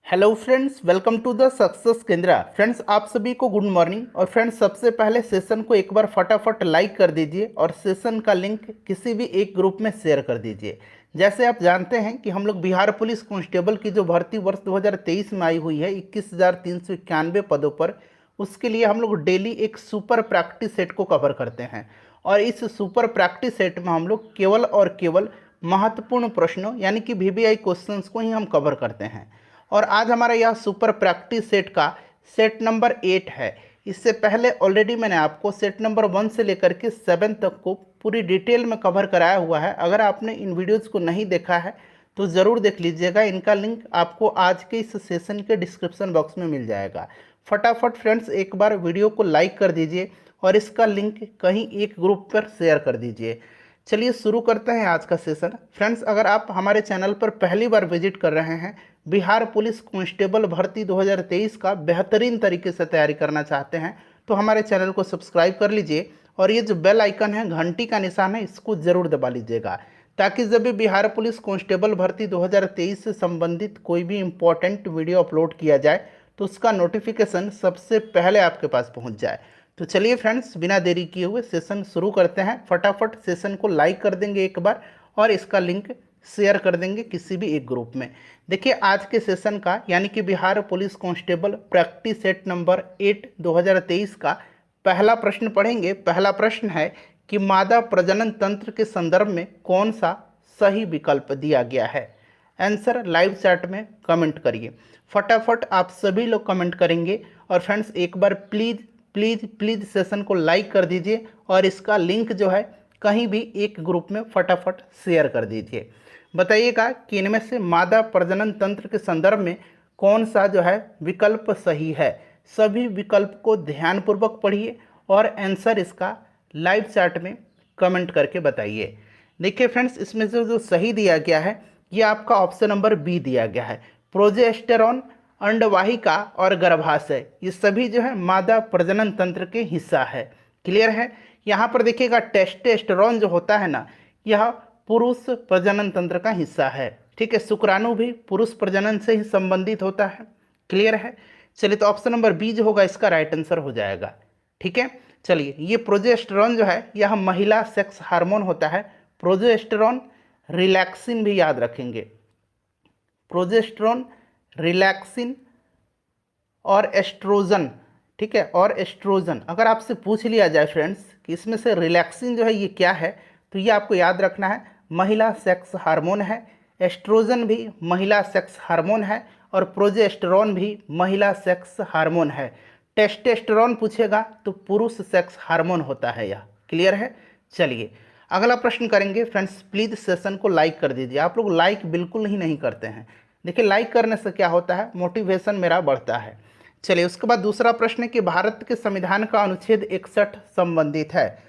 Hello friends, welcome to the success Kendra. Friends, आप सभी को गुड मॉर्निंग। और फ्रेंड्स, सबसे पहले सेशन को एक बार फटाफट लाइक कर दीजिए और सेशन का लिंक किसी भी एक ग्रुप में शेयर कर दीजिए। जैसे आप जानते हैं कि हम लोग बिहार पुलिस कांस्टेबल की जो भर्ती वर्ष 2023 में आई हुई है 21,391 पदों पर, उसके लिए हम लोग डेली एक सुपर प्रैक्टिस सेट को कवर करते हैं। और इस सुपर प्रैक्टिस सेट में हम लोग केवल और केवल महत्वपूर्ण प्रश्नों यानी कि वीवीआई क्वेश्चंस को ही हम कवर करते हैं। और आज हमारा यह सुपर प्रैक्टिस सेट का सेट नंबर 8 है। इससे पहले ऑलरेडी मैंने आपको सेट नंबर 1 से लेकर के 7 तक को पूरी डिटेल में कवर कराया हुआ है। अगर आपने इन वीडियोज़ को नहीं देखा है तो ज़रूर देख लीजिएगा। इनका लिंक आपको आज के इस सेशन के डिस्क्रिप्शन बॉक्स में मिल जाएगा। फटाफट फ्रेंड्स एक बार वीडियो को लाइक कर दीजिए और इसका लिंक कहीं एक ग्रुप पर शेयर कर दीजिए। चलिए शुरू करते हैं आज का सेशन। फ्रेंड्स, अगर आप हमारे चैनल पर पहली बार विजिट कर रहे हैं, बिहार पुलिस कांस्टेबल भर्ती 2023 का बेहतरीन तरीके से तैयारी करना चाहते हैं तो हमारे चैनल को सब्सक्राइब कर लीजिए और ये जो बेल आइकन है, घंटी का निशान है, इसको ज़रूर दबा लीजिएगा ताकि जब भी बिहार पुलिस कांस्टेबल भर्ती 2023 से संबंधित कोई भी इम्पोर्टेंट वीडियो अपलोड किया जाए तो उसका नोटिफिकेशन सबसे पहले आपके पास पहुंच जाए। तो चलिए फ्रेंड्स, बिना देरी किए हुए सेशन शुरू करते हैं। फटाफट सेशन को लाइक कर देंगे एक बार और इसका लिंक शेयर कर देंगे किसी भी एक ग्रुप में। देखिए, आज के सेशन का यानी कि Bihar police constable practice set number 8 2023 का पहला प्रश्न पढ़ेंगे। पहला प्रश्न है कि मादा प्रजनन तंत्र के संदर्भ में कौन सा सही विकल्प दिया गया है। आंसर लाइव चैट में कमेंट करिए। फटाफट आप सभी लोग कमेंट करेंगे। और फ्रेंड्स, एक बार प्लीज़ प्लीज़ प्लीज़ सेशन को लाइक कर दीजिए और इसका लिंक जो है कहीं भी एक ग्रुप में फटाफट शेयर कर दीजिए। बताइएगा कि इनमें से मादा प्रजनन तंत्र के संदर्भ में कौन सा जो है विकल्प सही है। सभी विकल्प को ध्यानपूर्वक पढ़िए और आंसर इसका लाइव चैट में कमेंट करके बताइए। देखिए फ्रेंड्स, इसमें से जो सही दिया गया है ये आपका ऑप्शन नंबर बी दिया गया है। प्रोजेस्टेरॉन, अंडवाहिका और गर्भाशय, ये सभी जो है मादा प्रजनन तंत्र के हिस्सा है। क्लियर है। यहाँ पर देखिएगा टेस्टोस्टेरोन जो होता है ना, यह पुरुष प्रजनन तंत्र का हिस्सा है। ठीक है, शुक्राणु भी पुरुष प्रजनन से ही संबंधित होता है। क्लियर है। चलिए, तो ऑप्शन नंबर बी जो होगा इसका राइट आंसर हो जाएगा। ठीक है। चलिए, ये प्रोजेस्टेरॉन जो है यह महिला सेक्स हार्मोन होता है। प्रोजेस्टेरॉन, रिलैक्सिन भी याद रखेंगे। प्रोजेस्टेरॉन, रिलैक्सिन और एस्ट्रोजन। ठीक है, और एस्ट्रोजन अगर आपसे पूछ लिया जाए फ्रेंड्स कि इसमें से रिलैक्सिन जो है ये क्या है, तो ये आपको याद रखना है महिला सेक्स हार्मोन है। एस्ट्रोजन भी महिला सेक्स हार्मोन है और प्रोजेस्टेरॉन भी महिला सेक्स हार्मोन है। टेस्टोस्टेरोन पूछेगा तो पुरुष सेक्स हार्मोन होता है यह। क्लियर है। चलिए, अगला प्रश्न करेंगे। फ्रेंड्स, प्लीज़ सेशन को लाइक कर दीजिए। आप लोग लाइक बिल्कुल ही नहीं करते हैं। देखिए, लाइक करने से क्या होता है, मोटिवेशन मेरा बढ़ता है। चलिए, उसके बाद दूसरा प्रश्न है कि भारत के संविधान का अनुच्छेद 61 संबंधित है।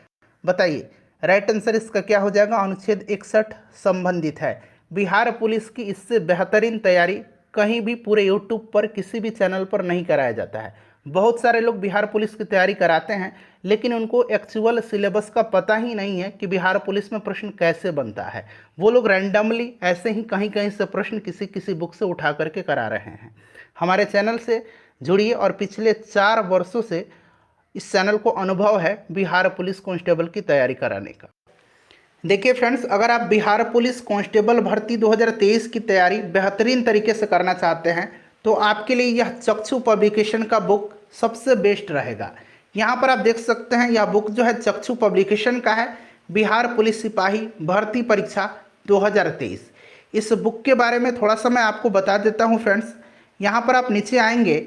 बताइए, राइट आंसर इसका क्या हो जाएगा। अनुच्छेद 61 संबंधित है। बिहार पुलिस की इससे बेहतरीन तैयारी कहीं भी पूरे यूट्यूब पर किसी भी चैनल पर नहीं कराया जाता है। बहुत सारे लोग बिहार पुलिस की तैयारी कराते हैं लेकिन उनको एक्चुअल सिलेबस का पता ही नहीं है कि बिहार पुलिस में प्रश्न कैसे बनता है। वो लोग रैंडमली ऐसे ही कहीं कहीं से प्रश्न किसी किसी बुक से उठा करके करा रहे हैं। हमारे चैनल से जुड़िए और पिछले 4 वर्षों से इस चैनल को अनुभव है बिहार पुलिस कांस्टेबल की तैयारी कराने का। देखिए फ्रेंड्स, अगर आप बिहार पुलिस कांस्टेबल भर्ती 2023 की तैयारी बेहतरीन तरीके से करना चाहते हैं तो आपके लिए यह चक्षु पब्लिकेशन का बुक सबसे बेस्ट रहेगा। यहाँ पर आप देख सकते हैं यह बुक जो है चक्षु पब्लिकेशन का है, बिहार पुलिस सिपाही भर्ती परीक्षा 2023। इस बुक के बारे में थोड़ा सा मैं आपको बता देता हूँ फ्रेंड्स। यहाँ पर आप नीचे आएंगे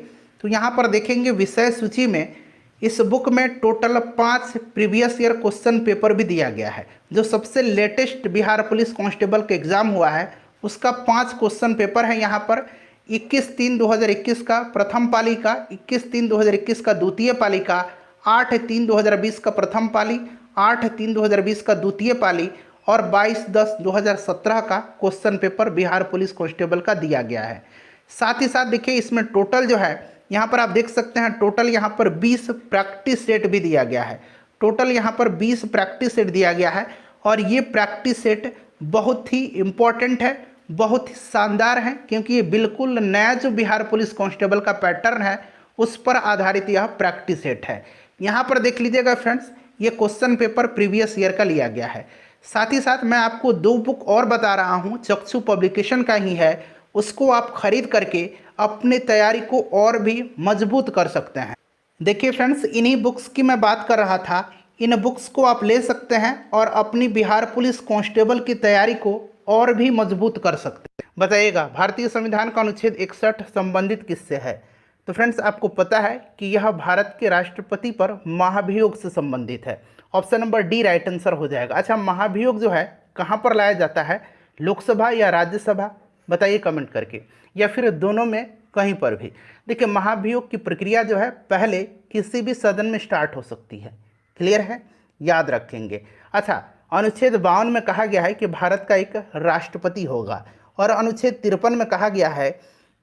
तो यहाँ पर देखेंगे विषय सूची में इस बुक में total 5 previous year question paper भी दिया गया है। जो सबसे लेटेस्ट बिहार पुलिस कांस्टेबल का एग्जाम हुआ है उसका 5 क्वेश्चन पेपर है यहाँ पर। 21/3/2021 का प्रथम पाली का, 21/3/2021 का द्वितीय पाली का, 8/3/2020 का प्रथम पाली, 8/3/2020 का द्वितीय पाली और 22/10/2017 का question paper Bihar police constable का दिया गया है। साथ ही साथ देखिए, इसमें टोटल जो है यहाँ पर आप देख सकते हैं टोटल यहाँ पर 20 प्रैक्टिस सेट भी दिया गया है। टोटल यहाँ पर 20 प्रैक्टिस सेट दिया गया है और ये प्रैक्टिस सेट बहुत ही इम्पॉर्टेंट है, बहुत ही शानदार हैं, क्योंकि ये बिल्कुल नया जो बिहार पुलिस कांस्टेबल का पैटर्न है उस पर आधारित यह प्रैक्टिस सेट है। यहाँ पर देख लीजिएगा फ्रेंड्स, ये क्वेश्चन पेपर प्रीवियस ईयर का लिया गया है। साथ ही साथ मैं आपको 2 बुक और बता रहा हूँ, चक्षु पब्लिकेशन का ही है, उसको आप खरीद करके अपने तैयारी को और भी मजबूत कर सकते हैं। देखिए फ्रेंड्स, इन्हीं बुक्स की मैं बात कर रहा था। इन बुक्स को आप ले सकते हैं और अपनी बिहार पुलिस कांस्टेबल की तैयारी को और भी मजबूत कर सकते हैं। बताइएगा, भारतीय संविधान का अनुच्छेद 61 संबंधित किससे है? तो फ्रेंड्स, आपको पता है कि यह भारत के राष्ट्रपति पर महाभियोग से संबंधित है। Option number D right answer हो जाएगा। अच्छा, महाभियोग जो है कहाँ पर लाया जाता है, लोकसभा या राज्यसभा? बताइए कमेंट करके, या फिर दोनों में कहीं पर भी। देखिए, महाभियोग की प्रक्रिया जो है पहले किसी भी सदन में स्टार्ट हो सकती है। क्लियर है, याद रखेंगे। अच्छा, अनुच्छेद 52 में कहा गया है कि भारत का एक राष्ट्रपति होगा, और अनुच्छेद 53 में कहा गया है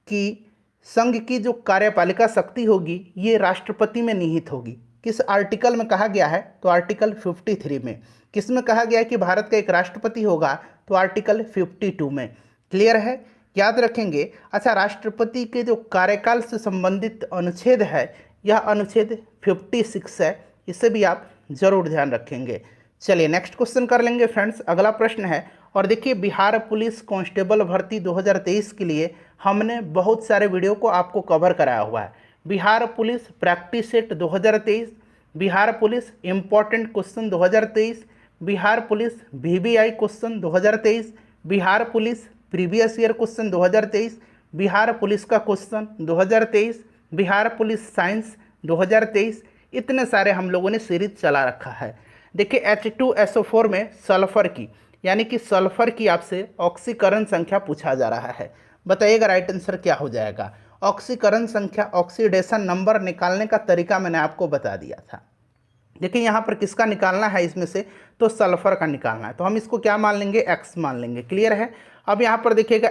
कि संघ की जो कार्यपालिका शक्ति होगी ये राष्ट्रपति में निहित होगी। किस आर्टिकल में कहा गया है? तो आर्टिकल 53 में। किस में कहा गया है कि भारत का एक राष्ट्रपति होगा? तो आर्टिकल 52 में। क्लियर है, याद रखेंगे। अच्छा, राष्ट्रपति के जो कार्यकाल से संबंधित अनुच्छेद है यह अनुच्छेद 56 है, इसे भी आप जरूर ध्यान रखेंगे। चलिए नेक्स्ट क्वेश्चन कर लेंगे फ्रेंड्स। अगला प्रश्न है, और देखिए, बिहार पुलिस कांस्टेबल भर्ती 2023 के लिए हमने बहुत सारे वीडियो को आपको कवर कराया हुआ है। Bihar police practice set 2023, Bihar police important question 2023, Bihar police VBI question 2023, Bihar police previous year question 2023, Bihar police का क्वेश्चन 2023, बिहार पुलिस साइंस 2023, इतने सारे हम लोगों ने सीरीज चला रखा है। देखिए, H2SO4 में सल्फर की, यानी कि सल्फर की आपसे ऑक्सीकरण संख्या पूछा जा रहा है। बताइएगा राइट आंसर क्या हो जाएगा। ऑक्सीकरण संख्या, ऑक्सीडेशन नंबर निकालने का तरीका मैंने आपको बता दिया था। देखिए, यहाँ पर किसका निकालना है इसमें से? तो सल्फर का निकालना है, तो हम इसको क्या मान लेंगे? X मान लेंगे। क्लियर है। अब यहाँ पर देखिएगा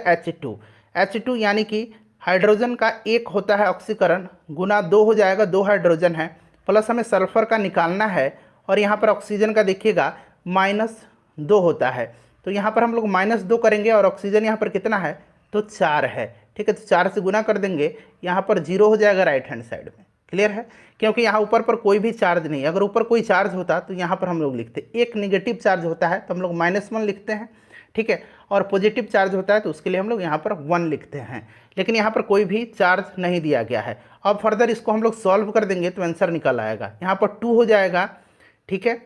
H2 यानी कि हाइड्रोजन का एक होता है ऑक्सीकरण, गुना 2 हो जाएगा, 2 हाइड्रोजन है, प्लस हमें सल्फर का निकालना है, और यहाँ पर ऑक्सीजन का देखिएगा -2 होता है, तो यहाँ पर हम लोग -2 करेंगे, और ऑक्सीजन यहाँ पर कितना है? तो 4 है। ठीक है, तो 4 से गुना कर देंगे, यहाँ पर 0 हो जाएगा राइट हैंड साइड में। क्लियर है, क्योंकि यहाँ ऊपर पर कोई भी चार्ज नहीं है। अगर ऊपर कोई चार्ज होता तो यहाँ पर हम लोग लिखते, एक निगेटिव चार्ज होता है तो हम लोग -1 लिखते हैं। ठीक है, और पॉजिटिव चार्ज होता है तो उसके लिए हम लोग यहाँ पर 1 लिखते हैं, लेकिन यहाँ पर कोई भी चार्ज नहीं दिया गया है। अब फर्दर इसको हम लोग सॉल्व कर देंगे तो आंसर निकल आएगा, यहाँ पर 2 हो जाएगा। ठीक है,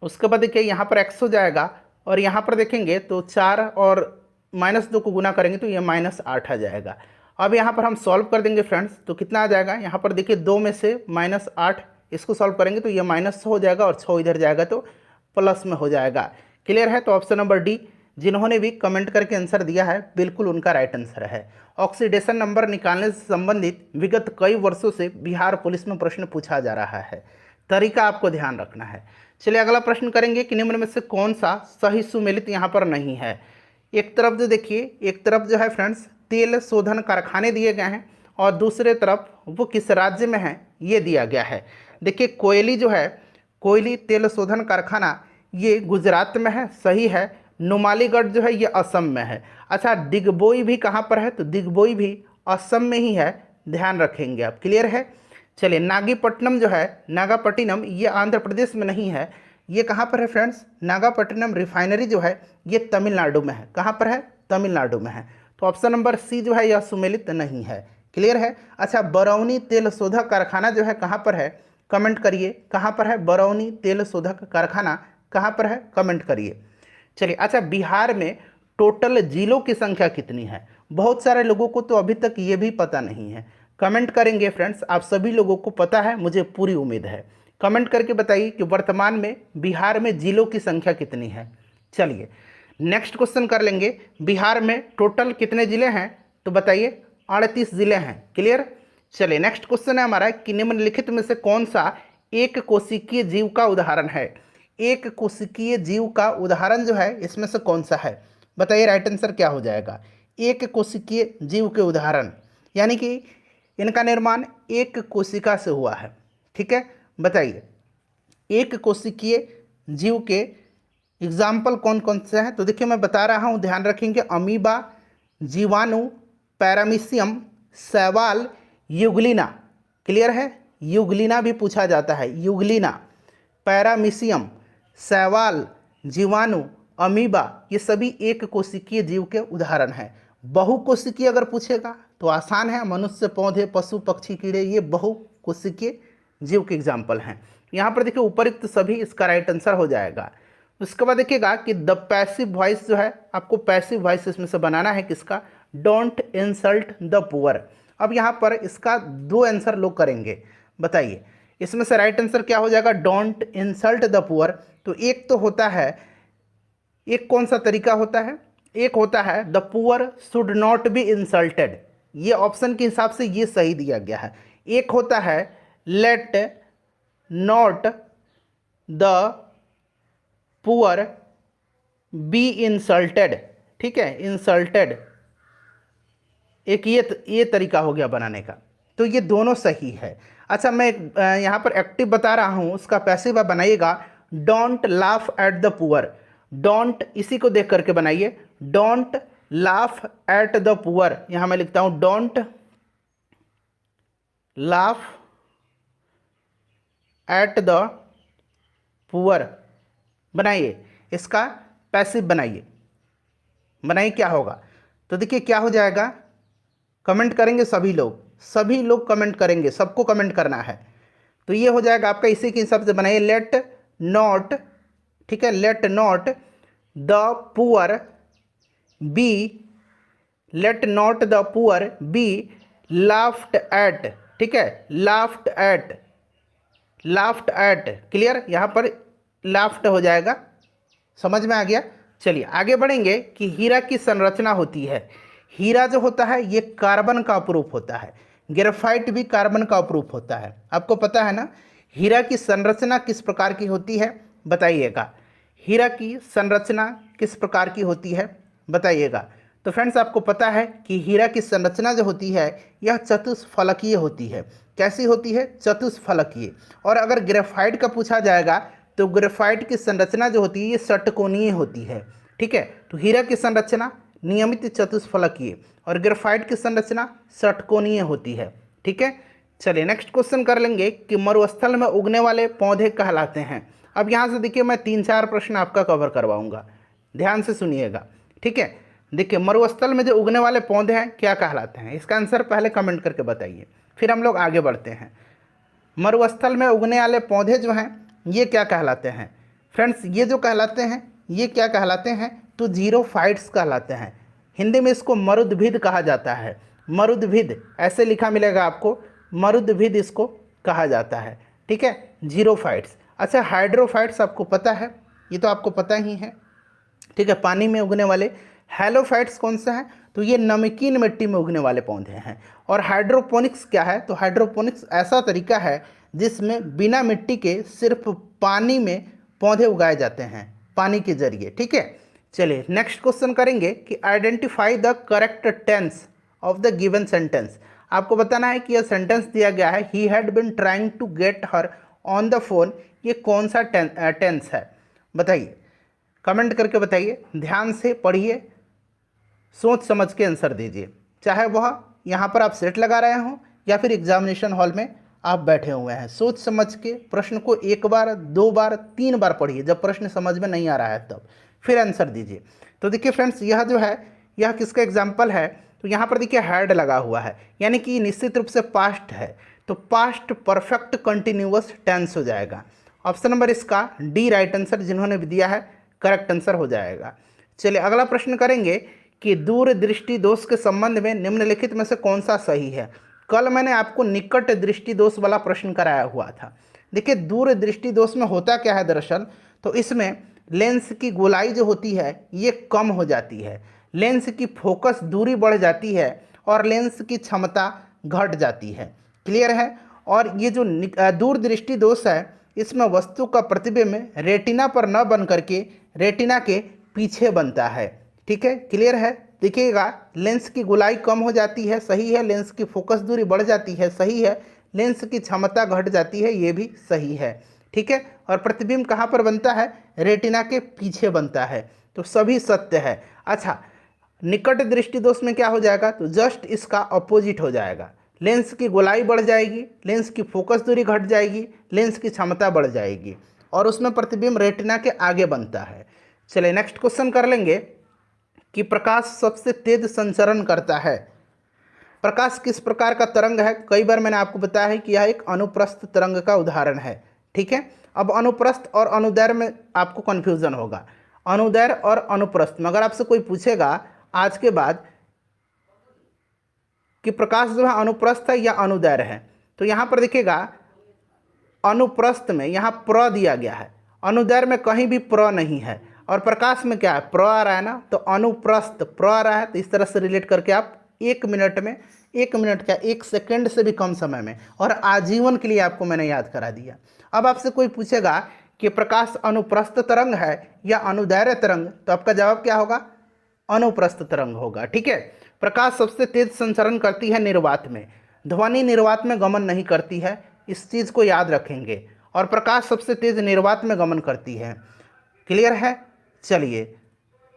उसके बाद देखिए यहाँ पर x हो जाएगा, और यहाँ पर देखेंगे तो 4 और -2 को गुना करेंगे तो ये -8 आ जाएगा। अब यहाँ पर हम सॉल्व कर देंगे फ्रेंड्स, तो कितना आ जाएगा? यहाँ पर देखिए 2 में से -8 इसको सॉल्व करेंगे तो ये -6 हो जाएगा, और 6 इधर जाएगा तो प्लस में हो जाएगा। क्लियर है, तो ऑप्शन नंबर डी, जिन्होंने भी कमेंट करके आंसर दिया है बिल्कुल उनका राइट आंसर है। ऑक्सीडेशन नंबर निकालने से संबंधित विगत कई वर्षों से बिहार पुलिस में प्रश्न पूछा जा रहा है, तरीका आपको ध्यान रखना है। चलिए अगला प्रश्न करेंगे कि निम्न में से कौन सा सही सुमेलित यहाँ पर नहीं है। एक तरफ जो देखिए, एक तरफ जो है फ्रेंड्स तेल शोधन कारखाने दिए गए हैं, और दूसरे तरफ वो किस राज्य में है ये दिया गया है। देखिए, कोयली जो है, कोयली तेल शोधन कारखाना ये गुजरात में है, सही है। नुमालीगढ़ जो है ये असम में है। अच्छा, दिग्बोई भी कहाँ पर है? तो दिग्बोई भी असम में ही है, ध्यान रखेंगे आप। क्लियर है। चलिए, नागीपट्टनम जो है, नागापट्टिनम ये आंध्र प्रदेश में नहीं है, ये कहाँ पर है फ्रेंड्स? नागापट्टिनम रिफाइनरी जो है ये तमिलनाडु में है। कहाँ पर है? तमिलनाडु में है। तो ऑप्शन नंबर सी जो है यह सुमेलित नहीं है। क्लियर है। अच्छा, बरौनी तेल शोधक कारखाना जो है कहाँ पर है? कमेंट करिए, कहाँ पर है बरौनी तेल शोधक कारखाना? कहाँ पर है? कमेंट करिए। चलिए, अच्छा, बिहार में टोटल जिलों की संख्या कितनी है? बहुत सारे लोगों को तो अभी तक ये भी पता नहीं है। कमेंट करेंगे फ्रेंड्स, आप सभी लोगों को पता है, मुझे पूरी उम्मीद है। कमेंट करके बताइए कि वर्तमान में बिहार में जिलों की संख्या कितनी है। चलिए नेक्स्ट क्वेश्चन कर लेंगे, बिहार में टोटल कितने जिले हैं? तो बताइए, 38 जिले हैं। क्लियर। चलिए नेक्स्ट क्वेश्चन है हमारा कि निम्नलिखित में से कौन सा एक कोशिकीय जीव का उदाहरण है? एक कोशिकीय जीव का उदाहरण जो है इसमें से कौन सा है? बताइए राइट आंसर क्या हो जाएगा। एक कोशिकीय जीव के उदाहरण, यानी कि इनका निर्माण एक कोशिका से हुआ है। ठीक है, बताइए, एक कोशिकीय जीव के एग्जाम्पल कौन कौन से हैं? तो देखिए मैं बता रहा हूँ, ध्यान रखेंगे। अमीबा, जीवाणु, पैरामीशियम, शैवाल, यूग्लिना। क्लियर है? यूग्लिना भी पूछा जाता है, यूग्लिना, पैरामीशियम, शैवाल, जीवाणु, अमीबा, ये सभी एक कोशिकीय जीव के उदाहरण हैं। बहुकोशिकीय अगर पूछेगा तो आसान है, मनुष्य, पौधे, पशु, पक्षी, कीड़े, ये बहुकोशिकीय जीव के एग्जाम्पल हैं। यहाँ पर देखिए उपयुक्त सभी इसका राइट आंसर हो जाएगा। उसके बाद देखिएगा कि द पैसिव वॉइस जो है, आपको पैसिव वॉइस इसमें से बनाना है किसका? Don't insult the poor. अब यहाँ पर इसका दो आंसर लोग करेंगे, बताइए इसमें से राइट आंसर क्या हो जाएगा? Don't insult the poor. तो एक तो होता है, एक कौन सा तरीका होता है? एक होता है the poor should not be insulted, ये ऑप्शन के हिसाब से ये सही दिया गया है। एक होता है let not the poor be insulted, ठीक है, इंसल्टेड, एक ये तरीका हो गया बनाने का। तो ये दोनों सही है। अच्छा मैं यहाँ पर एक्टिव बता रहा हूँ, उसका पैसिव आप बनाइएगा don't laugh at the poor. Don't इसी को देख करके बनाइए, don't laugh at the poor. यहाँ मैं लिखता हूँ don't laugh at the poor. बनाइए, इसका पैसिव बनाइए, बनाइए क्या होगा? तो देखिए क्या हो जाएगा, कमेंट करेंगे सभी लोग कमेंट करेंगे, सबको कमेंट करना है। तो ये हो जाएगा आपका, इसी के हिसाब से बनाइए लेट नॉट, ठीक है, let not the poor be, let not the poor be laughed at, ठीक है, laughed at, laughed at. Clear? यहाँ पर लाफ्ड हो जाएगा, समझ में आ गया? चलिए आगे बढ़ेंगे कि हीरा की संरचना होती है। हीरा जो होता है ये कार्बन का अपरूप होता है, ग्रेफाइट भी कार्बन का अपरूप होता है, आपको पता है ना। हीरा की संरचना किस प्रकार की होती है बताइएगा? हीरा की संरचना किस प्रकार की होती है बताइएगा? तो फ्रेंड्स आपको पता है कि हीरा की संरचना जो होती है यह चतुष्फलकीय होती है। कैसी होती है? चतुष्फलकीय। और अगर ग्रेफाइट का पूछा जाएगा तो ग्रेफाइट की संरचना जो होती है ये षटकोणीय होती है, ठीक है। तो हीरा की संरचना नियमित चतुष्फलकीय और ग्रेफाइट की संरचना षटकोणीय होती है, ठीक है। चलिए नेक्स्ट क्वेश्चन कर लेंगे कि मरुस्थल में उगने वाले पौधे कहलाते हैं। अब यहाँ से देखिए मैं 3-4 प्रश्न आपका कवर करवाऊंगा, ध्यान से सुनिएगा, ठीक है। देखिए मरुस्थल में जो उगने वाले पौधे हैं क्या कहलाते हैं, इसका आंसर पहले कमेंट करके बताइए, फिर हम लोग आगे बढ़ते हैं। मरुस्थल में उगने वाले पौधे जो हैं ये क्या कहलाते हैं फ्रेंड्स? ये जो कहलाते हैं ये क्या कहलाते हैं? तो जीरोफाइट्स कहलाते हैं। हिंदी में इसको मरुद्भिद कहा जाता है। मरुद्भिद ऐसे लिखा मिलेगा आपको, मरुद्भिद इसको कहा जाता है, ठीक है, जीरोफाइट्स। अच्छा हाइड्रोफाइट्स आपको पता है, ये तो आपको पता ही है, ठीक है, पानी में उगने वाले। हैलोफाइट्स कौन सा है? तो ये नमकीन मिट्टी में उगने वाले पौधे हैं। और हाइड्रोपोनिक्स क्या है? तो हाइड्रोपोनिक्स ऐसा तरीका है जिसमें बिना मिट्टी के सिर्फ पानी में पौधे उगाए जाते हैं, पानी के जरिए, ठीक है। चलिए नेक्स्ट क्वेश्चन करेंगे कि identify the correct tense of the given sentence. आपको बताना है कि यह सेंटेंस दिया गया है, he had been trying to get her on the phone, ये कौन सा टेंस है बताइए, कमेंट करके बताइए, ध्यान से पढ़िए, सोच समझ के आंसर दीजिए, चाहे वह यहाँ पर आप सेट लगा रहे हों या फिर एग्जामिनेशन हॉल में आप बैठे हुए हैं। सोच समझ के प्रश्न को 1 बार 2 बार 3 बार पढ़िए, जब प्रश्न समझ में नहीं आ रहा है तब फिर आंसर दीजिए। तो देखिए फ्रेंड्स यह जो है यह किसका एग्जाम्पल है? तो यहाँ पर देखिए हैड लगा हुआ है, यानी कि निश्चित रूप से पास्ट है, तो पास्ट परफेक्ट कंटिन्यूअस टेंस हो जाएगा। ऑप्शन नंबर इसका डी राइट आंसर जिन्होंने भी दिया है करेक्ट आंसर हो जाएगा। चलिए अगला प्रश्न करेंगे कि दूरदृष्टि दोष के संबंध में निम्नलिखित में से कौन सा सही है। कल मैंने आपको निकट दृष्टि दोष वाला प्रश्न कराया हुआ था। देखिए दूरदृष्टि दोष में होता क्या है दरअसल, तो इसमें लेंस की गोलाई जो होती है ये कम हो जाती है, लेंस की फोकस दूरी बढ़ जाती है और लेंस की क्षमता घट जाती है। क्लियर है? और ये जो दूरदृष्टि दोष है इसमें वस्तु का प्रतिबिंब रेटिना पर न बन करके रेटिना के पीछे बनता है, ठीक है। क्लियर है? देखिएगा लेंस की गोलाई कम हो जाती है, सही है, लेंस की फोकस दूरी बढ़ जाती है, सही है, लेंस की क्षमता घट जाती है, ये भी सही है, ठीक है। और प्रतिबिंब कहाँ पर बनता है? रेटिना के पीछे बनता है, तो सभी सत्य है। अच्छा, निकट दृष्टि दोष में क्या हो जाएगा, तो जस्ट इसका अपोजिट हो जाएगा। लेंस की गोलाई बढ़ जाएगी, लेंस की फोकस दूरी घट जाएगी, लेंस की क्षमता बढ़ जाएगी, और उसमें प्रतिबिंब रेटिना के आगे बनता है। चलिए नेक्स्ट क्वेश्चन कर लेंगे कि प्रकाश सबसे तेज संचरण करता है। प्रकाश किस प्रकार का तरंग है? कई बार मैंने आपको बताया है कि यह एक अनुप्रस्थ तरंग का उदाहरण है। ठीक है, अब अनुप्रस्थ और अनुदैर्ध्य में आपको कन्फ्यूजन होगा। अनुदैर्ध्य और अनुप्रस्थ में अगर आपसे कोई पूछेगा आज के बाद कि प्रकाश जो है अनुप्रस्थ है या अनुदैर्ध्य है, तो यहाँ पर देखिएगा अनुप्रस्थ में यहाँ प्र दिया गया है, अनुदैर्ध्य में कहीं भी प्र नहीं है, और प्रकाश में क्या है, प्र आ रहा है ना, तो अनुप्रस्थ प्र आ रहा है। तो इस तरह से रिलेट करके आप 1 मिनट में, 1 मिनट क्या 1 सेकंड से भी कम समय में और आजीवन के लिए आपको मैंने याद करा दिया। अब आपसे कोई पूछेगा कि प्रकाश अनुप्रस्थ तरंग है या अनुदैर्ध्य तरंग, तो आपका जवाब क्या होगा, अनुप्रस्थ तरंग होगा। ठीक है, प्रकाश सबसे तेज संचरण करती है निर्वात में, ध्वनि निर्वात में गमन नहीं करती है, इस चीज को याद रखेंगे। और प्रकाश सबसे तेज निर्वात में गमन करती है। क्लियर है? चलिए,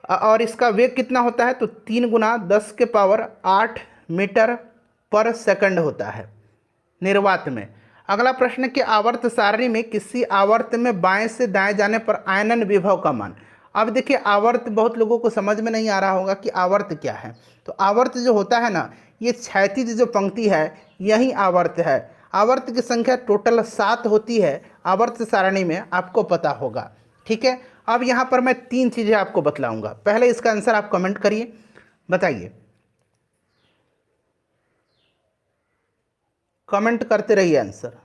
और इसका वेग कितना होता है, तो 3 गुना 10 के पावर 8 मीटर पर सेकंड होता है निर्वात में। अगला प्रश्न कि आवर्त सारणी में किसी आवर्त में बाएं से दाएं जाने पर आयनन विभव का मान। अब देखिए आवर्त बहुत लोगों को समझ में नहीं आ रहा होगा कि आवर्त क्या है। तो आवर्त जो होता है ना, ये क्षैतिज जो पंक्ति है यही आवर्त है। आवर्त की संख्या टोटल 7 होती है आवर्त सारणी में, आपको पता होगा। ठीक है, अब यहाँ पर मैं 3 चीज़ें आपको बतलाऊंगा। पहले इसका आंसर आप कमेंट करिए, बताइए, कमेंट करते रहिए आंसर।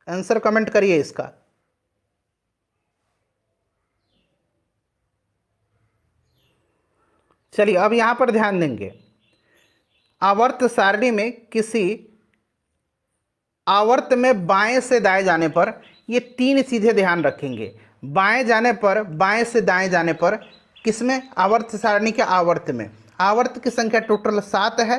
आंसर कमेंट करिए इसका। चलिए अब यहां पर ध्यान देंगे, आवर्त सारणी में किसी आवर्त में बाएं से दाएं जाने पर ये 3 चीजें ध्यान रखेंगे। बाएं जाने पर, बाएं से दाएं जाने पर, किसमें, आवर्त सारणी के आवर्त में। आवर्त की संख्या टोटल 7 है।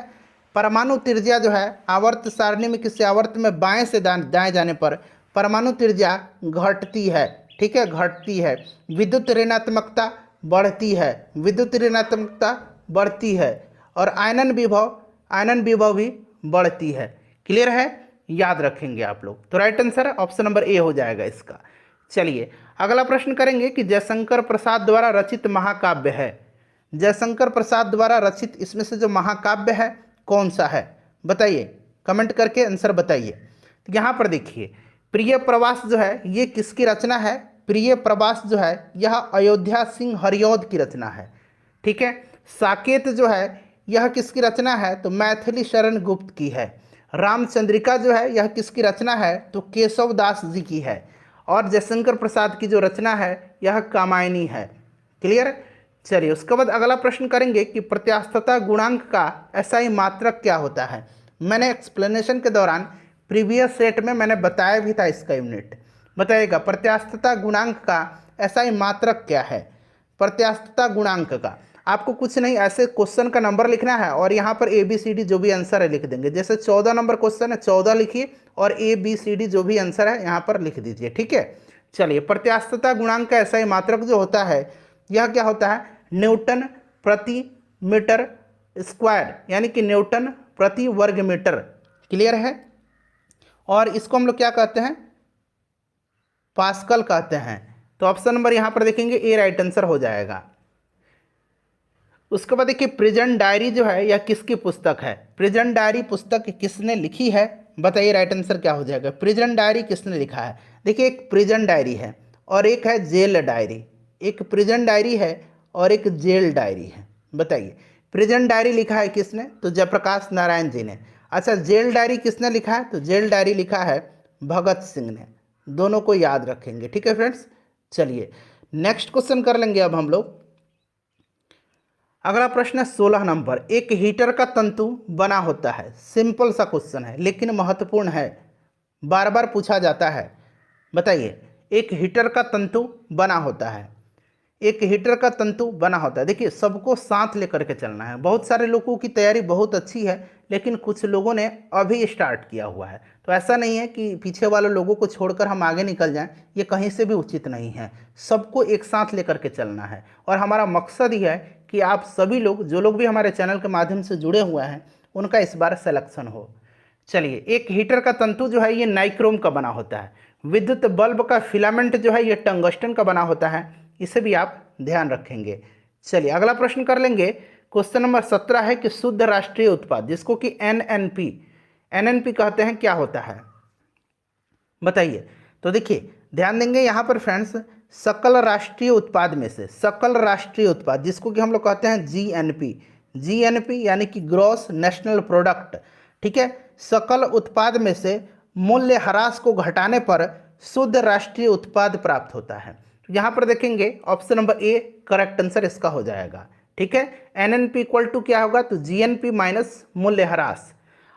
परमाणु त्रिज्या जो है आवर्त सारणी में किसी आवर्त में बाएं से दाएं जाने पर परमाणु त्रिज्या घटती है। ठीक है, घटती है। विद्युत ऋणात्मकता बढ़ती है, विद्युत ऋणात्मकता बढ़ती है, और आयनन विभव भी बढ़ती है। क्लियर है? याद रखेंगे आप लोग। तो right answer option number A हो जाएगा इसका। चलिए अगला प्रश्न करेंगे कि जयशंकर प्रसाद द्वारा रचित महाकाव्य है। जयशंकर प्रसाद द्वारा रचित इसमें से जो महाकाव्य है कौन सा है, बताइए, कमेंट करके आंसर बताइए। तो यहाँ पर देखिए, प्रिय प्रवास जो है ये किसकी रचना है? प्रिय प्रवास जो है यह अयोध्या सिंह हरिऔध की रचना है। ठीक है, साकेत जो है यह किसकी रचना है? तो मैथिली शरण गुप्त की है। रामचंद्रिका जो है यह किसकी रचना है? तो केशव दास जी की है। और जयशंकर प्रसाद की जो रचना है यह कामायनी है। क्लियर? चलिए उसके बाद अगला प्रश्न करेंगे कि प्रत्यास्थता गुणांक का एसआई मात्रक क्या होता है। मैंने एक्सप्लेनेशन के दौरान प्रीवियस सेट में मैंने बताया भी था इसका यूनिट। बताइएगा प्रत्यास्थता गुणांक का एसआई मात्रक क्या है। प्रत्यास्थता गुणांक का आपको कुछ नहीं, ऐसे क्वेश्चन का नंबर लिखना है और यहाँ पर ABCD जो भी आंसर है लिख देंगे। जैसे 14 नंबर क्वेश्चन है 14 लिखिए और ABCD जो भी आंसर है यहाँ पर लिख दीजिए। ठीक है, चलिए प्रत्यास्थता गुणांक का एसआई मात्रक जो होता है यह क्या होता है? न्यूटन प्रति मीटर स्क्वायर, यानी कि न्यूटन प्रति वर्ग मीटर। क्लियर है? और इसको हम लोग क्या कहते हैं? पास्कल कहते हैं। तो ऑप्शन नंबर यहाँ पर देखेंगे ए राइट आंसर हो जाएगा। उसके बाद देखिए प्रेजेंट डायरी जो है यह किसकी पुस्तक है? प्रेजेंट डायरी पुस्तक किसने लिखी है, बताइए राइट आंसर क्या हो जाएगा। प्रेजेंट डायरी किसने लिखा है? देखिए एक प्रेजेंट डायरी है और एक है जेल डायरी। एक प्रेजेंट डायरी है और एक जेल डायरी है। बताइए प्रेजेंट डायरी लिखा है किसने? तो जयप्रकाश नारायण जी ने। अच्छा, जेल डायरी किसने लिखा है? तो जेल डायरी लिखा है भगत सिंह ने। दोनों को याद रखेंगे। ठीक है फ्रेंड्स, चलिए नेक्स्ट क्वेश्चन कर लेंगे अब हम लोग। अगला प्रश्न है 16 नंबर। एक हीटर का तंतु बना होता है। सिंपल सा क्वेश्चन है लेकिन महत्वपूर्ण है, बार बार पूछा जाता है। बताइए एक हीटर का तंतु बना होता है, एक हीटर का तंतु बना होता है। देखिए सबको साथ लेकर के चलना है। बहुत सारे लोगों की तैयारी बहुत अच्छी है, लेकिन कुछ लोगों ने अभी स्टार्ट किया हुआ है, तो ऐसा नहीं है कि पीछे वाले लोगों को छोड़कर हम आगे निकल जाएं, ये कहीं से भी उचित नहीं है। सबको एक साथ लेकर के चलना है और हमारा मकसद ही है कि आप सभी लोग, जो लोग भी हमारे चैनल के माध्यम से जुड़े हुए हैं, उनका इस बार सिलेक्शन हो। चलिए, एक हीटर का तंतु जो है ये नाइक्रोम का बना होता है। विद्युत बल्ब का फिलामेंट जो है ये टंगस्टन का बना होता है, इसे भी आप ध्यान रखेंगे। चलिए अगला प्रश्न कर लेंगे। क्वेश्चन नंबर 17 है कि शुद्ध राष्ट्रीय उत्पाद, जिसको कि एनएनपी कहते हैं, क्या होता है बताइए। तो देखिए ध्यान देंगे यहाँ पर फ्रेंड्स, सकल राष्ट्रीय उत्पाद में से, सकल राष्ट्रीय उत्पाद जिसको कि हम लोग कहते हैं जीएनपी यानी कि ग्रॉस नेशनल प्रोडक्ट, ठीक है। सकल उत्पाद में से मूल्य ह्रास को घटाने पर शुद्ध राष्ट्रीय उत्पाद प्राप्त होता है। तो यहाँ पर देखेंगे option number A correct answer इसका हो जाएगा, ठीक है। एनएनपी इक्वल टू क्या होगा, तो जीएनपी माइनस मूल्य ह्रास।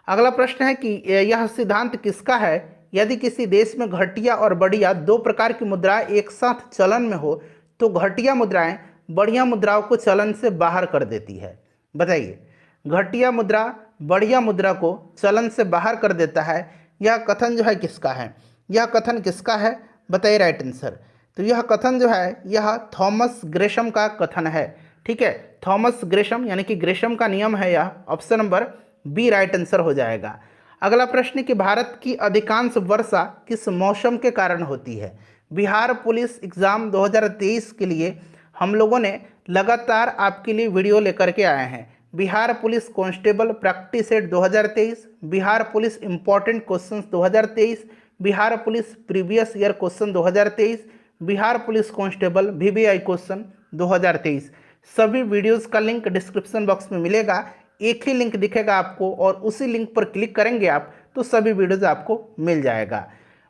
अगला प्रश्न है कि यह सिद्धांत किसका है। यदि किसी देश में घटिया और बढ़िया दो प्रकार की मुद्राएं एक साथ चलन में हो तो घटिया मुद्राएं बढ़िया मुद्राओं को चलन से बाहर कर देती है। बताइए, घटिया मुद्रा बढ़िया मुद्रा को चलन से बाहर कर देता है, यह कथन जो है किसका है, यह कथन किसका है बताइए राइट आंसर। तो यह कथन जो है यह थॉमस ग्रेशम का कथन है, ठीक है। थॉमस ग्रेशम यानी कि ग्रेशम का नियम है यह, option number B right answer हो जाएगा। अगला प्रश्न कि भारत की अधिकांश वर्षा किस मौसम के कारण होती है। बिहार पुलिस एग्जाम 2023 के लिए हम लोगों ने लगातार आपके लिए वीडियो लेकर के आए हैं। Bihar police constable practice set 2023, Bihar police important questions 2023, Bihar police previous year question 2023, Bihar police constable VVI question 2023। सभी वीडियोस का लिंक डिस्क्रिप्शन बॉक्स में मिलेगा। एक ही लिंक दिखेगा आपको और उसी लिंक पर क्लिक करेंगे आप तो सभी वीडियोज आपको मिल जाएगा।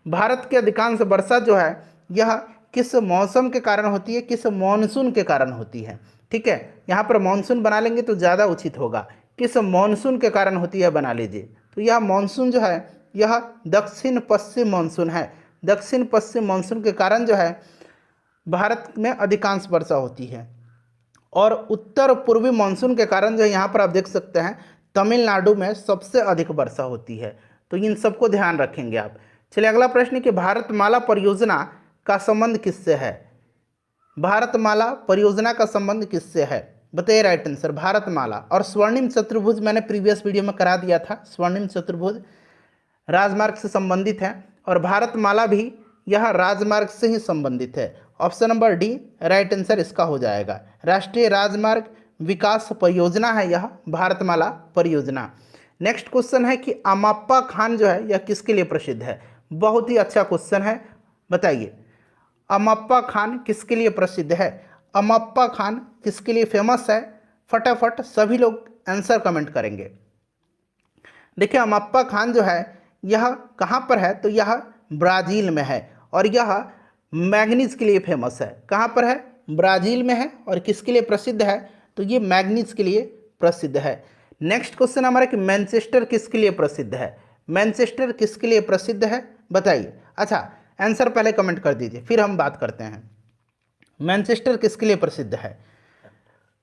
भारत के अधिकांश वर्षा जो है यह किस मौसम के कारण होती है, किस मॉनसून के कारण होती है, ठीक है। यहाँ पर मॉनसून बना लेंगे तो ज़्यादा उचित होगा। किस मॉनसून के कारण होती है बना लीजिए। तो यह मॉनसून जो है यह दक्षिण पश्चिम मॉनसून है। दक्षिण पश्चिम मॉनसून के कारण जो है भारत में अधिकांश वर्षा होती है। और उत्तर पूर्वी मानसून के कारण जो यहाँ पर आप देख सकते हैं तमिलनाडु में सबसे अधिक वर्षा होती है। तो इन सबको ध्यान रखेंगे आप। चलिए अगला प्रश्न कि भारतमाला परियोजना का संबंध किससे है। भारतमाला परियोजना का संबंध किससे है बताइए राइट आंसर। भारतमाला और स्वर्णिम चतुर्भुज मैंने प्रीवियस वीडियो में करा दिया था। स्वर्णिम चतुर्भुज राजमार्ग से संबंधित है और भारतमाला भी यह राजमार्ग से ही संबंधित है। Option number D right answer इसका हो जाएगा। राष्ट्रीय राजमार्ग विकास परियोजना है यह भारतमाला परियोजना। नेक्स्ट क्वेश्चन है कि अमाप्पा खान जो है यह किसके लिए प्रसिद्ध है। बहुत ही अच्छा क्वेश्चन है, बताइए अमाप्पा खान किसके लिए प्रसिद्ध है। अमाप्पा खान किसके लिए फेमस है, फटाफट सभी लोग आंसर कमेंट करेंगे। देखिए अमाप्पा खान जो है यह कहाँ पर है, तो यह ब्राज़ील में है और यह मैग्नीज के लिए फेमस है। कहाँ पर है, ब्राज़ील में है। और किसके लिए प्रसिद्ध है, तो ये मैग्नीज के लिए प्रसिद्ध है। नेक्स्ट क्वेश्चन हमारा कि मैनचेस्टर किसके लिए प्रसिद्ध है। मैनचेस्टर किसके लिए प्रसिद्ध है बताइए। अच्छा आंसर पहले कमेंट कर दीजिए फिर हम बात करते हैं। मैनचेस्टर किसके लिए प्रसिद्ध है।